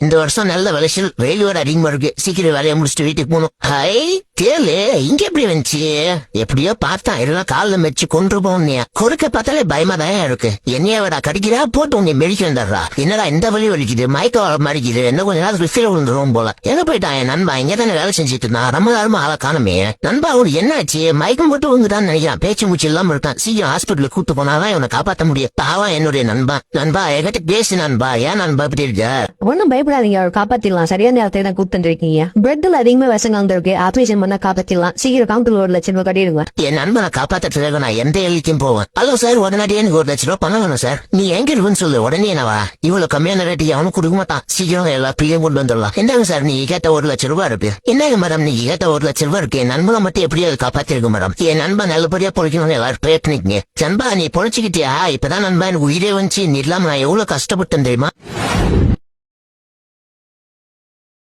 இந்த வருஷம் நல்ல விளைச்சல், வெயில் வேற அதிகமா இருக்கு. சீக்கிரம் வேலையை முடிச்சுட்டு வீட்டுக்கு போகணும். ஹை கேளு, இங்க எப்படி வந்துச்சு? எப்படியோ பார்த்தா எல்லாம் காலில் மெச்சு கொண்டு போனியா. குறுக்க பார்த்தாலே பயமா தான் இருக்கு. என்னைய விட கடிக்கிறா போட்டு உன்னை மெடிக்க வந்துடுறா. என்னடா இந்த வலி வலிக்குது, மயக்க வர மாதிரிக்குது, என்ன கொஞ்ச நேரத்துக்கு கீழே விழுந்துரும் போல. எங்க போயிட்டான் என் நண்பா? இங்க தானே வேலை செஞ்சுட்டு இருந்தான். ரொம்ப நேரமா ஆளை காணமே. நண்பா அவனுக்கு என்ன ஆச்சு? மயக்கம் போட்டு விழுந்துட்டான்னு நினைக்கிறான். பேச்சு மூச்சு இல்லாம இருக்கான். சீக்கிரம் ஹாஸ்பிட்டலுக்கு கூட்டு போனாதான் இவனை காப்பாற்ற முடியும். பாவம் என்னுடைய நண்பா. நண்பா என்கிட்ட பேசு நண்பா. ஏன் நண்பா இப்படி இருக்க? ஒன்னும் பயப்படாதீங்க, அவர் காப்பாத்திடலாம். சரியான நேரத்தை தான் கூப்பிட்டு இருக்கீங்க. பிரெட்ல அதிகமா விஷம் கலந்துருக்கு. ஆபரேஷன் பண்ணா காப்பாத்திடலாம். சீக்கிரம் கவுண்டர் 1,00,000 கட்டிடுங்க. என் நண்பனை காப்பாத்துறதுக்காக நான் எந்த எல்லைக்கும் போவேன். ஹலோ சார், உடனடியே எனக்கு 1,00,000 பணம் வேணும் சார். நீ எங்க இருக்குன்னு சொல்லு, உடனே என்னவா? இவ்வளவு கம்மியான ரேட்டு அவனும் கொடுக்க மாட்டான். சீக்கிரம் எல்லா பிள்ளையும் கொண்டு வந்துடலாம். என்னங்க சார் நீ கேட்ட 1,00,000 இருக்கு? என்னங்க மேடம் நீ கேட்ட 1,00,000 இருக்கு? என் நண்பனை மட்டும் எப்படியோ காப்பாத்திருக்கு மேடம். என் நண்பன் நல்லபடியா பொழைக்கணும்னு எல்லாரும் ப்ரே பண்ணிக்கங்க. நண்பா நீ பொழைச்சிக்கிட்டியா? இப்பதான் நண்பா எனக்கு உயிரே வந்துச்சு. நீ இல்லாம நான் எவ்வளவு கஷ்டப்பட்டேன் தெரியுமா?